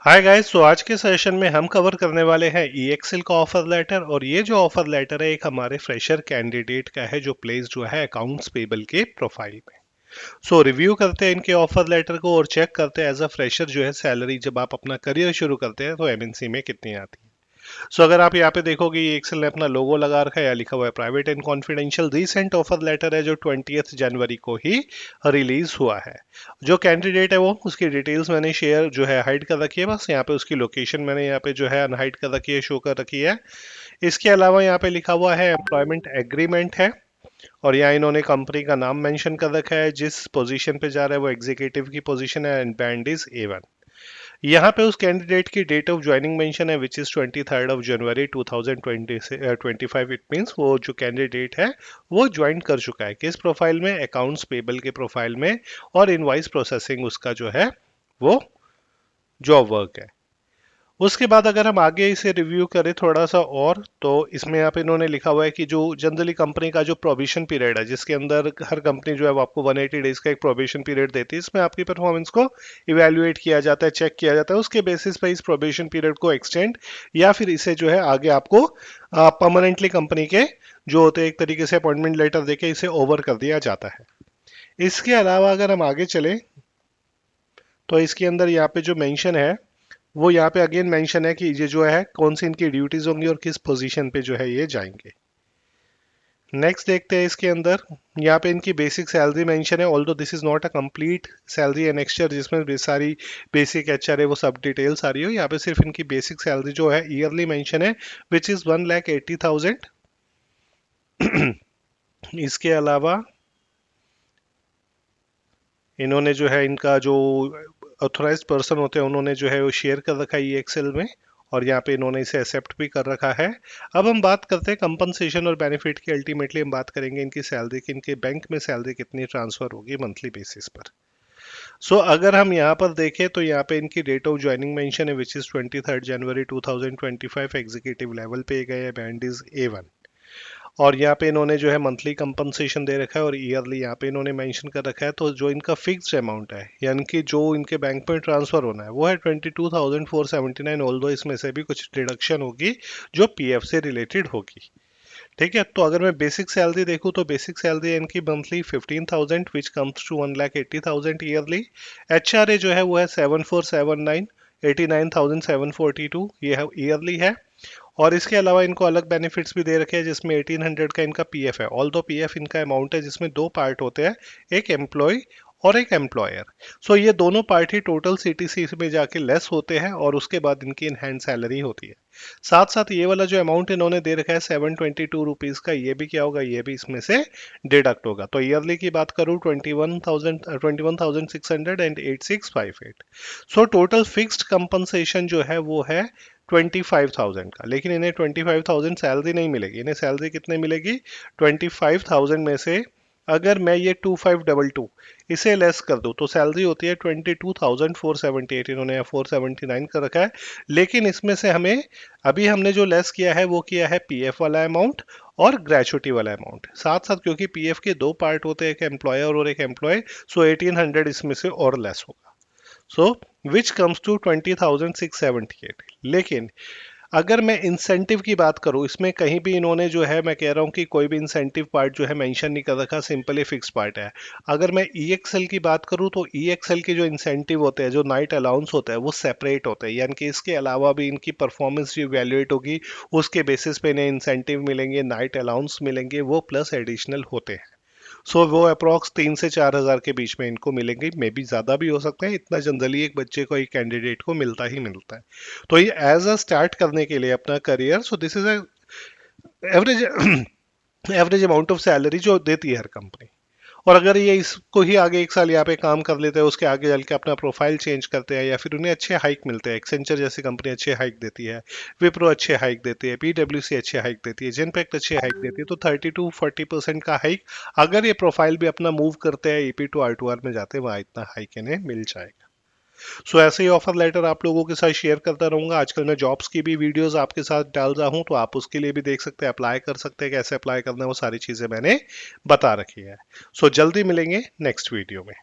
Hi guys, तो आज के सेशन में हम कवर करने वाले हैं ईएक्सएल का ऑफर लेटर। और ये जो ऑफर लेटर है एक हमारे फ्रेशर कैंडिडेट का है जो प्लेस्ड हुआ है अकाउंट्स पेबल के प्रोफाइल में। सो रिव्यू करते हैं इनके ऑफर लेटर को और चेक करते हैं एज अ फ्रेशर जो है सैलरी जब आप अपना करियर शुरू करते हैं तो एमएनसी में कितनी आती है। सो अगर आप यहाँ पे देखोगे ये एक्सेल ने अपना लोगो लगा रखा है या लिखा हुआ है private and confidential. Recent offer letter है जो 20th जनवरी को ही रिलीज हुआ है। जो कैंडिडेट है वो उसकी डिटेल्स मैंने शेयर जो है हाइड कर रखी है, बस यहाँ पे उसकी लोकेशन मैंने यहाँ पे जो है अनहाइड कर रखी है, शो कर रखी है। इसके अलावा यहाँ पे लिखा हुआ है एम्प्लॉयमेंट एग्रीमेंट है और यहाँ इन्होंने कंपनी का नाम मेंशन कर रखा है। जिस पोजीशन पे जा रहा है वो एग्जीक्यूटिव की पोजीशन है एंड बैंड इज A1। यहाँ पे उस कैंडिडेट की डेट ऑफ ज्वाइनिंग मेंशन है which is 23rd of January 2025। It means वो जो कैंडिडेट है वो ज्वाइन कर चुका है किस प्रोफाइल में, अकाउंट्स पेबल के प्रोफाइल में। और इनवाइस प्रोसेसिंग उसका जो है वो जॉब वर्क है। उसके बाद अगर हम आगे इसे रिव्यू करें थोड़ा सा और, तो इसमें यहाँ पे इन्होंने लिखा हुआ है कि जो जनरली कंपनी का जो प्रोबेशन पीरियड है जिसके अंदर हर कंपनी जो है वो आपको 180 डेज का एक प्रोबेशन पीरियड देती है, इसमें आपकी परफॉर्मेंस को इवेल्युएट किया जाता है, चेक किया जाता है। उसके बेसिस पे इस प्रोबेशन पीरियड को एक्सटेंड या फिर इसे जो है आगे आपको परमानेंटली कंपनी के जो होते हैं एक तरीके से अपॉइंटमेंट लेटर देके इसे ओवर कर दिया जाता है। इसके अलावा अगर हम आगे चले तो इसके अंदर यहाँ पे जो मेंशन है वो यहाँ पे अगेन मेंशन है कि ये जो है कौन सी इनकी ड्यूटीज होंगी और किस पोजीशन पे जो है ये जाएंगे। नेक्स्ट देखते हैं इसके अंदर यहाँ पे इनकी बेसिक सैलरी मेंशन है, although this is not a complete salary annexure जिसमें सारी बेसिक एचआरए वो सब डिटेल्स आ रही हो। यहाँ पे सिर्फ इनकी बेसिक सैलरी जो है ईयरली मेंशन है विच इज 1,80,000। इसके अलावा इन्होंने जो है इनका जो ऑथोराइज्ड पर्सन होते हैं उन्होंने जो है वो शेयर कर रखा है ये एक्सेल में और यहाँ पे इन्होंने इसे एक्सेप्ट भी कर रखा है। अब हम बात करते हैं कंपनसेशन और बेनिफिट की। अल्टीमेटली हम बात करेंगे इनकी सैलरी की, इनके बैंक में सैलरी कितनी ट्रांसफर होगी मंथली बेसिस पर। अगर हम यहाँ पर देखें तो यहाँ पे इनकी डेट ऑफ ज्वाइनिंग मेंशन है which is 23rd January 2025। Executive level पे गए हैं, बैंड इज A1। और यहाँ पे इन्होंने जो है मंथली कंपनसेशन दे रखा है और ईयरली यहाँ पे इन्होंने मेंशन कर रखा है। तो जो इनका फिक्स्ड अमाउंट है यानी कि जो इनके बैंक में ट्रांसफर होना है वो है 22,479। ऑल्दो इसमें से भी कुछ डिडक्शन होगी जो पीएफ से रिलेटेड होगी। ठीक है, तो अगर मैं बेसिक सैलरी देखूँ तो बेसिक सैलरी इनकी monthly 15,000 which comes to 1,80,000 yearly. HRA जो है वो है 7,479, 89,742 ये है ईयरली है। और इसके अलावा इनको अलग बेनिफिट्स भी दे रखे हैं जिसमें 1800 का इनका पीएफ है। ऑल दो पीएफ इनका अमाउंट है जिसमें दो पार्ट होते हैं, एक एम्प्लॉय और एक एम्प्लॉयर। ये दोनों पार्टी टोटल सीटीसी में जाके लेस होते हैं और उसके बाद इनकी इन हैंड सैलरी होती है। साथ साथ ये वाला जो अमाउंट इन्होंने दे रखा है 722 रुपीज का, ये भी क्या होगा, ये भी इसमें से डिडक्ट होगा। तो ईयरली की बात करूँ 21,600 एंड 8658। टोटल फिक्स्ड कंपनसेशन जो है वो है 25,000 का। लेकिन इन्हें 25,000 सैलरी नहीं मिलेगी, इन्हें सैलरी कितने मिलेगी 25,000 में से अगर मैं ये 2522 इसे लेस कर दूं तो सैलरी होती है 22,478। इन्होंने 479 कर रखा है। लेकिन इसमें से हमें अभी हमने जो लेस किया है वो किया है पीएफ वाला अमाउंट और ग्रेचुटी वाला अमाउंट साथ साथ, क्योंकि पीएफ के दो पार्ट होते हैं, एक एम्प्लॉयर और एक एम्प्लॉय। 1800 इसमें से और लेस होगा। Which comes to 20,678। लेकिन अगर मैं इंसेंटिव की बात करूं इसमें कहीं भी इन्होंने जो है, मैं कह रहा हूं कि कोई भी इंसेंटिव पार्ट जो है मेंशन नहीं कर रखा, सिंपली फिक्स पार्ट है। अगर मैं ईएक्सएल की बात करूं तो ईएक्सएल के जो इंसेंटिव होते हैं, जो नाइट अलाउंस होता है वो सेपरेट होते हैं, यानी कि इसके अलावा भी इनकी परफॉर्मेंस जो इवेल्युएट होगी उसके बेसिस पे इन्हें इंसेंटिव मिलेंगे, नाइट अलाउंस मिलेंगे, वो प्लस एडिशनल होते हैं। वो अप्रॉक्स 3 से 4 हज़ार के बीच में इनको मिलेंगे, मे बी ज़्यादा भी हो सकते हैं। इतना जनरली एक बच्चे को, एक कैंडिडेट को मिलता ही मिलता है। तो ये एज अ स्टार्ट करने के लिए अपना career, this is average average amount of salary जो देती है हर कंपनी। और अगर ये इसको ही आगे एक साल यहाँ पे काम कर लेते हैं, उसके आगे चल के अपना प्रोफाइल चेंज करते हैं या फिर उन्हें अच्छे हाइक मिलते हैं, एक्सेंचर जैसी कंपनी अच्छे हाइक देती है, विप्रो अच्छे हाइक देती है, पीडब्ल्यूसी अच्छे हाइक देती है, जेनपैक्ट अच्छे हाइक देती है, तो 30 to 40% का हाइक अगर ये प्रोफाइल भी अपना मूव करते हैं ईपी टू R2R में जाते हैं, वहाँ इतना हाइक इन्हें मिल जाएगा। ऐसे ही ऑफर लेटर आप लोगों के साथ शेयर करता रहूंगा। आजकल मैं जॉब्स की भी वीडियोस आपके साथ डाल रहा हूं, तो आप उसके लिए भी देख सकते हैं, अप्लाई कर सकते हैं, कैसे अप्लाई करना है वो सारी चीजें मैंने बता रखी है। जल्दी मिलेंगे नेक्स्ट वीडियो में।